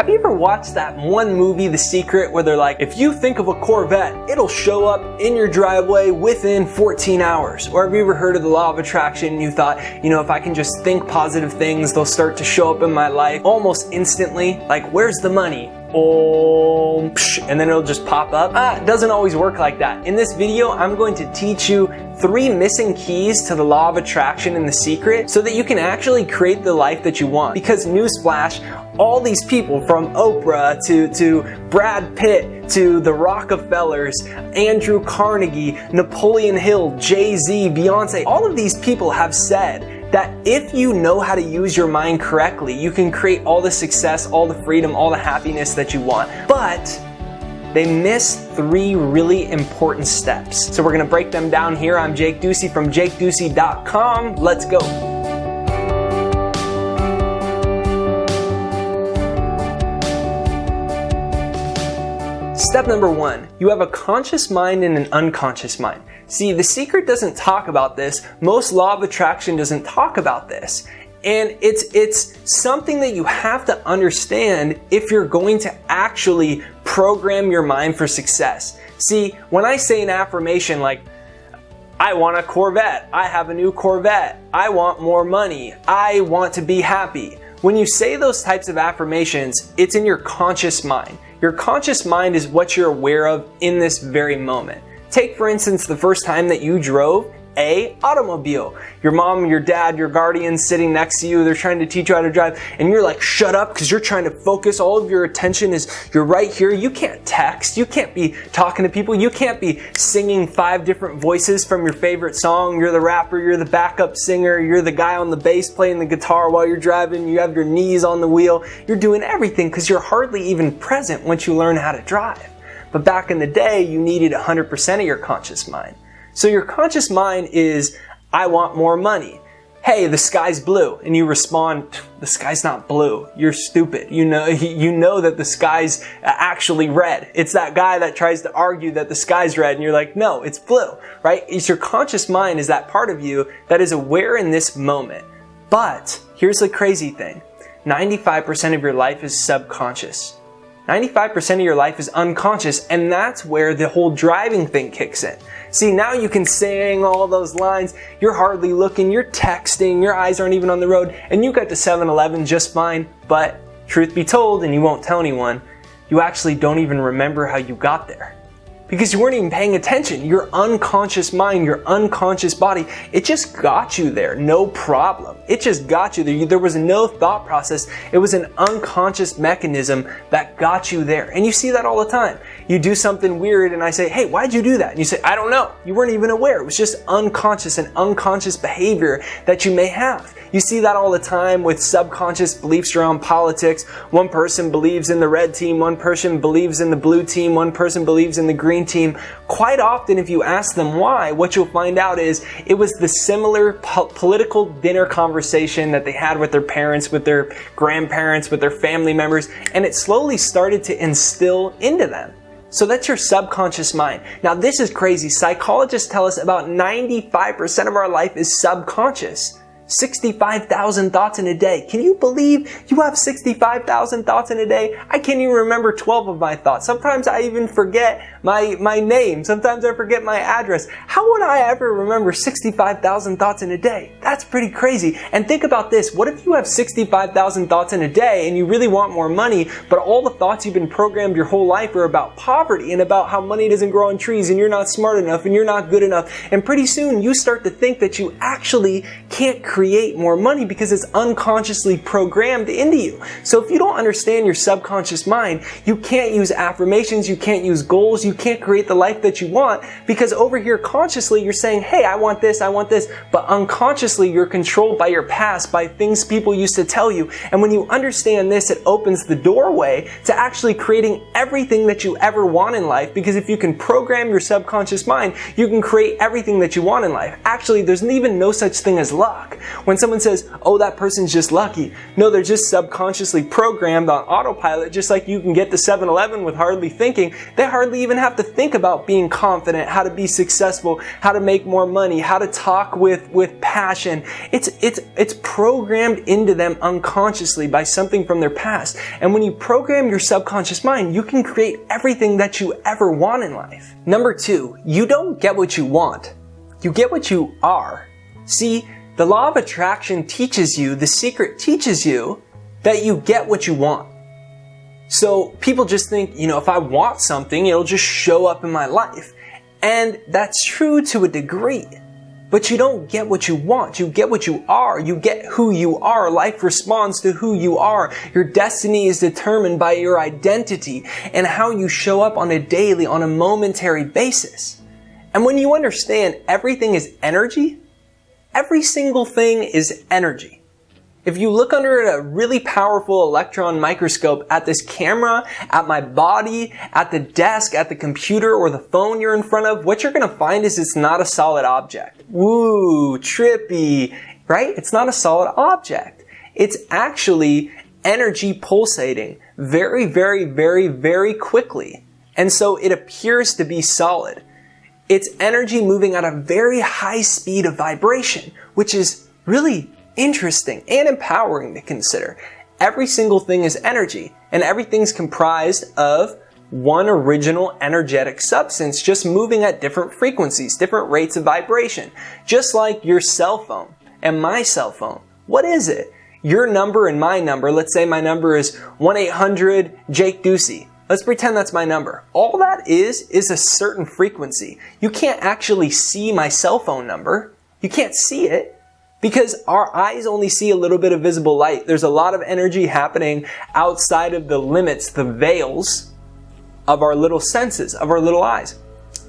Have you ever watched that one movie, The Secret, where they're like, if you think of a Corvette, it'll show up in your driveway within 14 hours? Or have you ever heard of the law of attraction and you thought, if I can just think positive things, they'll start to show up in my life almost instantly? Like, where's the money? Oh, and then it'll just pop up. It doesn't always work like that. In this video, I'm going to teach you 3 missing keys to the law of attraction and The Secret so that you can actually create the life that you want. Because newsflash, all these people from Oprah to Brad Pitt to the Rockefellers, Andrew Carnegie, Napoleon Hill, Jay-Z, Beyonce, all of these people have said that if you know how to use your mind correctly, you can create all the success, all the freedom, all the happiness that you want. But they miss 3 really important steps. So we're gonna break them down here. I'm Jake Ducey from JakeDucey.com. Let's go. Step number 1, you have a conscious mind and an unconscious mind. See, The Secret doesn't talk about this. Most law of attraction doesn't talk about this. And it's something that you have to understand if you're going to actually program your mind for success. See, when I say an affirmation like, I want a Corvette, I have a new Corvette, I want more money, I want to be happy. When you say those types of affirmations, it's in your conscious mind. Your conscious mind is what you're aware of in this very moment. Take, for instance, the first time that you drove an automobile. Your mom, your dad, your guardian sitting next to you, they're trying to teach you how to drive, and you're like, shut up, because you're trying to focus. All of your attention is, you're right here. You can't text. You can't be talking to people. You can't be singing 5 different voices from your favorite song. You're the rapper, you're the backup singer, you're the guy on the bass playing the guitar while you're driving. You have your knees on the wheel. You're doing everything because you're hardly even present once you learn how to drive. But back in the day, you needed 100% of your conscious mind. So your conscious mind is, I want more money. Hey, the sky's blue. And you respond, the sky's not blue. You're stupid. You know that the sky's actually red. It's that guy that tries to argue that the sky's red and you're like, no, it's blue, right? It's your conscious mind is that part of you that is aware in this moment. But here's the crazy thing. 95% of your life is subconscious. 95% of your life is unconscious, and that's where the whole driving thing kicks in. See, now you can sing all those lines, you're hardly looking, you're texting, your eyes aren't even on the road, and you got to 7-Eleven just fine, but truth be told, and you won't tell anyone, you actually don't even remember how you got there. Because you weren't even paying attention. Your unconscious mind, your unconscious body, it just got you there, no problem. It just got you there. There was no thought process. It was an unconscious mechanism that got you there. And you see that all the time. You do something weird and I say, hey, why'd you do that? And you say, I don't know. You weren't even aware. It was just unconscious and unconscious behavior that you may have. You see that all the time with subconscious beliefs around politics. One person believes in the red team, one person believes in the blue team, one person believes in the green team. Quite often, if you ask them why, what you'll find out is it was the similar political dinner conversation that they had with their parents, with their grandparents, with their family members, and it slowly started to instill into them. So that's your subconscious mind. Now this is crazy. Psychologists tell us about 95% of our life is subconscious. 65,000 thoughts in a day. Can you believe you have 65,000 thoughts in a day? I can't even remember 12 of my thoughts. Sometimes I even forget my name. Sometimes I forget my address. How would I ever remember 65,000 thoughts in a day? That's pretty crazy. And think about this. What if you have 65,000 thoughts in a day and you really want more money, but all the thoughts you've been programmed your whole life are about poverty and about how money doesn't grow on trees and you're not smart enough and you're not good enough. And pretty soon you start to think that you actually can't create more money because it's unconsciously programmed into you. So if you don't understand your subconscious mind, you can't use affirmations, you can't use goals, you can't create the life that you want because over here consciously you're saying, hey, I want this, but unconsciously you're controlled by your past, by things people used to tell you. And when you understand this, it opens the doorway to actually creating everything that you ever want in life, because if you can program your subconscious mind, you can create everything that you want in life. Actually, there's even no such thing as luck. When someone says, oh, that person's just lucky. No, they're just subconsciously programmed on autopilot, just like you can get to 7-Eleven with hardly thinking. They hardly even have to think about being confident, how to be successful, how to make more money, how to talk with passion. It's programmed into them unconsciously by something from their past. And when you program your subconscious mind, you can create everything that you ever want in life. Number 2, you don't get what you want. You get what you are. See, the law of attraction teaches you, the secret teaches you that you get what you want. So people just think, if I want something, it'll just show up in my life. And that's true to a degree. But you don't get what you want. You get what you are. You get who you are. Life responds to who you are. Your destiny is determined by your identity and how you show up on a daily, on a momentary basis. And when you understand everything is energy, every single thing is energy. If you look under a really powerful electron microscope at this camera, at my body, at the desk, at the computer, or the phone you're in front of, what you're going to find is it's not a solid object. Woo, trippy, right? It's not a solid object. It's actually energy pulsating very, very, very, very quickly. And so it appears to be solid. It's energy moving at a very high speed of vibration, which is really interesting and empowering to consider. Every single thing is energy, and everything's comprised of one original energetic substance just moving at different frequencies, different rates of vibration. Just like your cell phone and my cell phone. What is it? Your number and my number, let's say my number is 1-800-JAKE-DUCEY. Let's pretend that's my number. All that is a certain frequency. You can't actually see my cell phone number. You can't see it. Because our eyes only see a little bit of visible light. There's a lot of energy happening outside of the limits, the veils of our little senses, of our little eyes.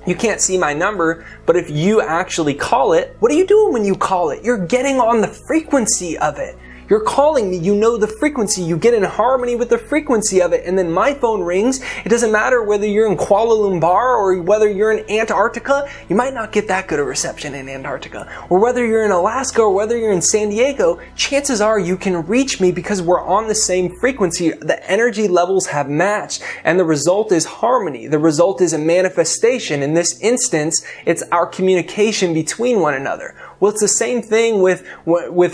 You can't see my number, but if you actually call it, what are you doing when you call it? You're getting on the frequency of it. You're calling me, you know the frequency, you get in harmony with the frequency of it, and then my phone rings. It doesn't matter whether you're in Kuala Lumpur or whether you're in Antarctica. You might not get that good a reception in Antarctica. Or whether you're in Alaska or whether you're in San Diego, chances are you can reach me because we're on the same frequency. The energy levels have matched, and the result is harmony. The result is a manifestation. In this instance, it's our communication between one another. Well, it's the same thing with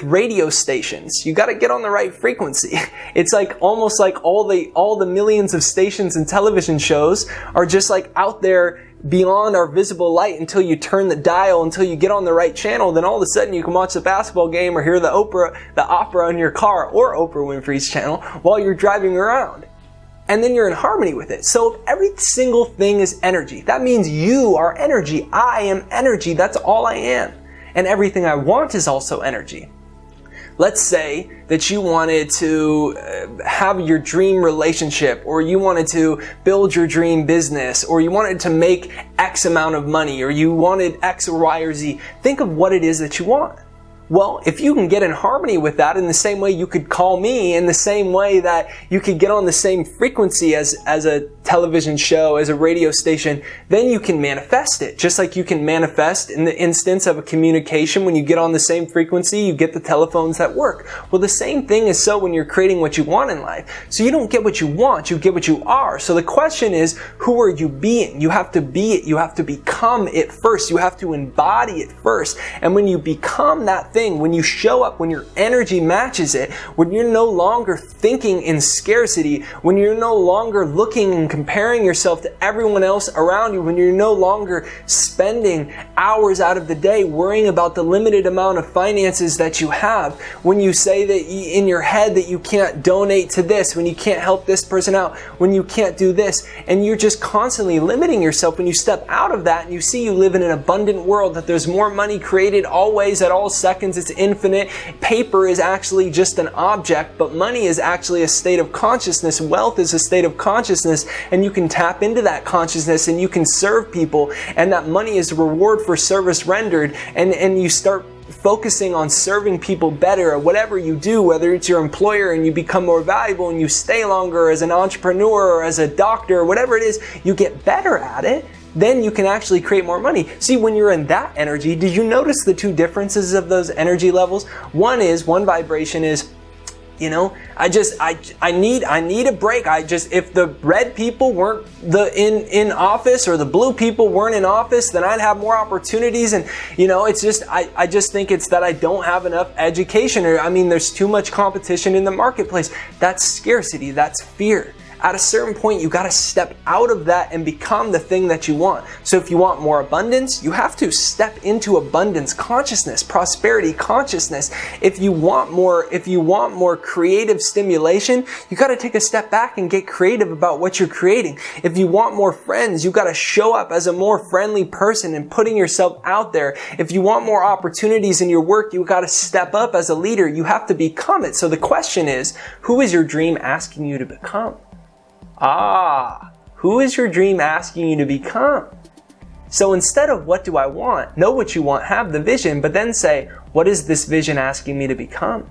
radio stations. You got to get on the right frequency. It's like almost like all the millions of stations and television shows are just like out there beyond our visible light until you turn the dial, until you get on the right channel. Then all of a sudden you can watch the basketball game or hear the opera in your car, or Oprah Winfrey's channel, while you're driving around. And then you're in harmony with it. So every single thing is energy. That means you are energy. I am energy. That's all I am. And everything I want is also energy. Let's say that you wanted to have your dream relationship, or you wanted to build your dream business, or you wanted to make X amount of money, or you wanted X or Y or Z. Think of what it is that you want. Well, if you can get in harmony with that, in the same way you could call me, in the same way that you could get on the same frequency as a television show, as a radio station, then you can manifest it. Just like you can manifest in the instance of a communication. When you get on the same frequency, you get the telephones that work. Well, the same thing is so when you're creating what you want in life. So you don't get what you want, you get what you are. So the question is, who are you being? You have to be it. You have to become it first. You have to embody it first. And when you become that thing, when you show up, when your energy matches it, when you're no longer thinking in scarcity, when you're no longer looking and comparing yourself to everyone else around you, when you're no longer spending hours out of the day worrying about the limited amount of finances that you have, when you say that in your head that you can't donate to this, when you can't help this person out, when you can't do this, and you're just constantly limiting yourself, when you step out of that and you see you live in an abundant world, that there's more money created always at all seconds, it's infinite. Paper is actually just an object, but money is actually a state of consciousness. Wealth is a state of consciousness, and you can tap into that consciousness and you can serve people, and that money is a reward for service rendered, and you start focusing on serving people better at whatever you do, whether it's your employer and you become more valuable and you stay longer as an entrepreneur or as a doctor or whatever it is, you get better at it. then you can actually create more money. See, when you're in that energy, did you notice the two differences of those energy levels? One vibration is, you know, I need a break. If the red people weren't in office, or the blue people weren't in office, then I'd have more opportunities. And you know, it's just, I just think it's that I don't have enough education, or there's too much competition in the marketplace. That's scarcity, that's fear. At a certain point, you got to step out of that and become the thing that you want. So if you want more abundance, you have to step into abundance consciousness, prosperity consciousness. If you want more creative stimulation, you got to take a step back and get creative about what you're creating. If you want more friends, you got to show up as a more friendly person and putting yourself out there. If you want more opportunities in your work, you got to step up as a leader. You have to become it. So the question is, who is your dream asking you to become? Who is your dream asking you to become? So instead of what do I want, know what you want, have the vision, but then say, what is this vision asking me to become?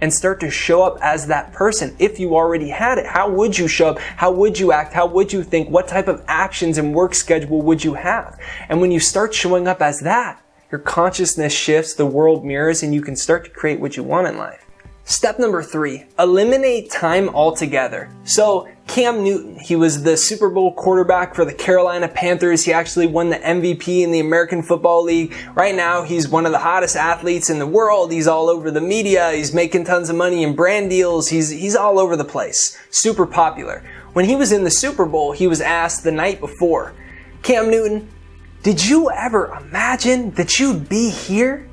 And start to show up as that person. If you already had it, how would you show up? How would you act? How would you think? What type of actions and work schedule would you have? And when you start showing up as that, your consciousness shifts, the world mirrors, and you can start to create what you want in life. Step number 3, eliminate time altogether. So Cam Newton, he was the Super Bowl quarterback for the Carolina Panthers. He actually won the MVP in the American Football League. Right now, he's one of the hottest athletes in the world. He's all over the media. He's making tons of money in brand deals. He's all over the place. Super popular. When he was in the Super Bowl, he was asked the night before, Cam Newton, did you ever imagine that you'd be here?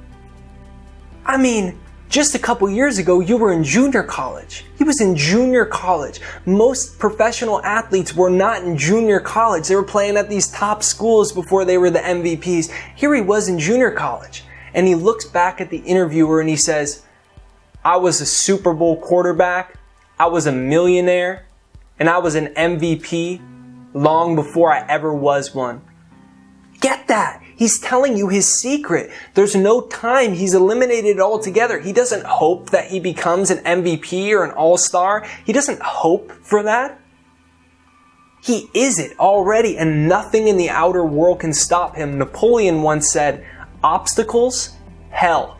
Just a couple years ago, you were in junior college. He was in junior college. Most professional athletes were not in junior college. They were playing at these top schools before they were the MVPs. Here he was in junior college. And he looks back at the interviewer and he says, I was a Super Bowl quarterback, I was a millionaire, and I was an MVP long before I ever was one. Get that? He's telling you his secret. There's no time. He's eliminated it altogether. He doesn't hope that he becomes an MVP or an all-star. He doesn't hope for that. He is it already, and nothing in the outer world can stop him. Napoleon once said, obstacles? Hell.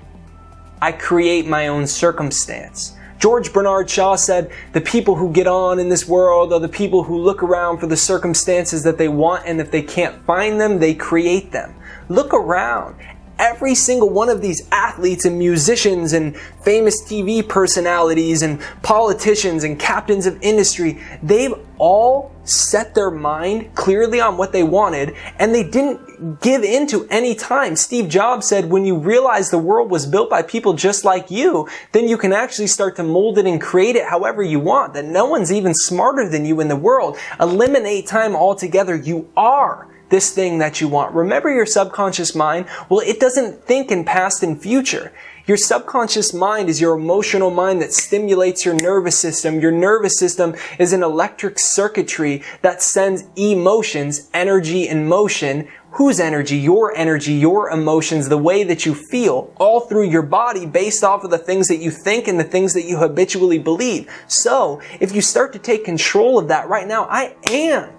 I create my own circumstance. George Bernard Shaw said, the people who get on in this world are the people who look around for the circumstances that they want, and if they can't find them, they create them. Look around. Every single one of these athletes and musicians and famous TV personalities and politicians and captains of industry, they've all set their mind clearly on what they wanted, and they didn't give in to any time. Steve Jobs said, when you realize the world was built by people just like you, then you can actually start to mold it and create it however you want, that no one's even smarter than you in the world. Eliminate time altogether. You are this thing that you want. Remember your subconscious mind? Well, it doesn't think in past and future. Your subconscious mind is your emotional mind that stimulates your nervous system. Your nervous system is an electric circuitry that sends emotions, energy and motion. Whose energy? Your emotions, the way that you feel, all through your body based off of the things that you think and the things that you habitually believe. So, if you start to take control of that right now, I am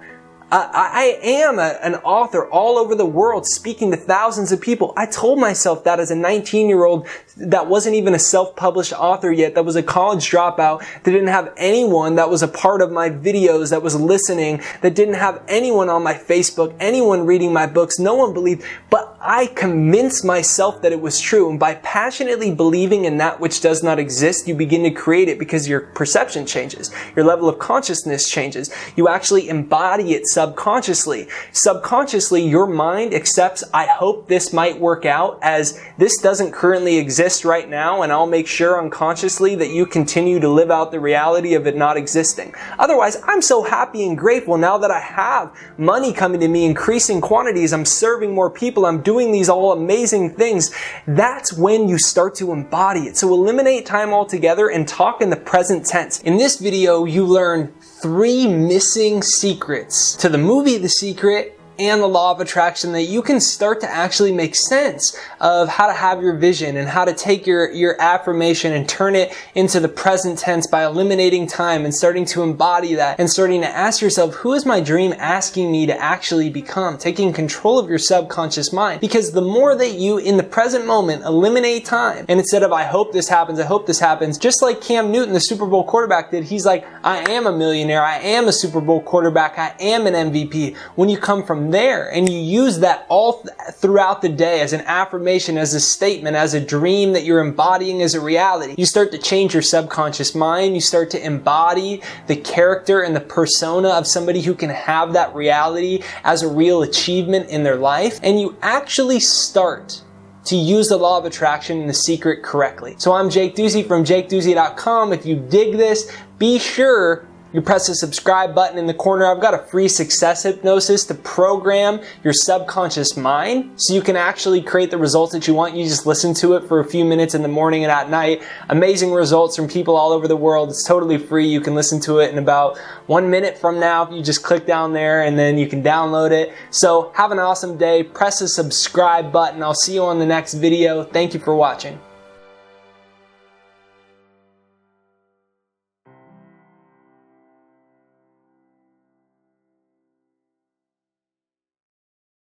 an author all over the world speaking to thousands of people. I told myself that as a 19-year-old that wasn't even a self-published author yet, that was a college dropout, that didn't have anyone that was a part of my videos, that was listening, that didn't have anyone on my Facebook, anyone reading my books, no one believed, but I convinced myself that it was true. And by passionately believing in that which does not exist, you begin to create it because your perception changes. Your level of consciousness changes. You actually embody it subconsciously. Subconsciously, your mind accepts, I hope this might work out, as this doesn't currently exist right now, and I'll make sure unconsciously that you continue to live out the reality of it not existing. Otherwise, I'm so happy and grateful now that I have money coming to me, increasing quantities, I'm serving more people, I'm doing these all amazing things. That's when you start to embody it. So eliminate time altogether and talk in the present tense. In this video, you learn 3 missing secrets to the movie The Secret and the law of attraction that you can start to actually make sense of how to have your vision and how to take your affirmation and turn it into the present tense by eliminating time and starting to embody that and starting to ask yourself, who is my dream asking me to actually become? Taking control of your subconscious mind. Because the more that you, in the present moment, eliminate time, and instead of I hope this happens, just like Cam Newton, the Super Bowl quarterback did, he's like, I am a millionaire, I am a Super Bowl quarterback, I am an MVP. When you come from there and you use that all throughout the day as an affirmation, as a statement, as a dream that you're embodying as a reality, you start to change your subconscious mind, you start to embody the character and the persona of somebody who can have that reality as a real achievement in their life, and you actually start to use the law of attraction and The Secret correctly. So I'm Jake Ducey from JakeDucey.com. If you dig this, be sure you press the subscribe button in the corner. I've got a free success hypnosis to program your subconscious mind so you can actually create the results that you want. You just listen to it for a few minutes in the morning and at night. Amazing results from people all over the world. It's totally free. You can listen to it in about 1 minute from now. You just click down there and then you can download it. So have an awesome day. Press the subscribe button. I'll see you on the next video. Thank you for watching.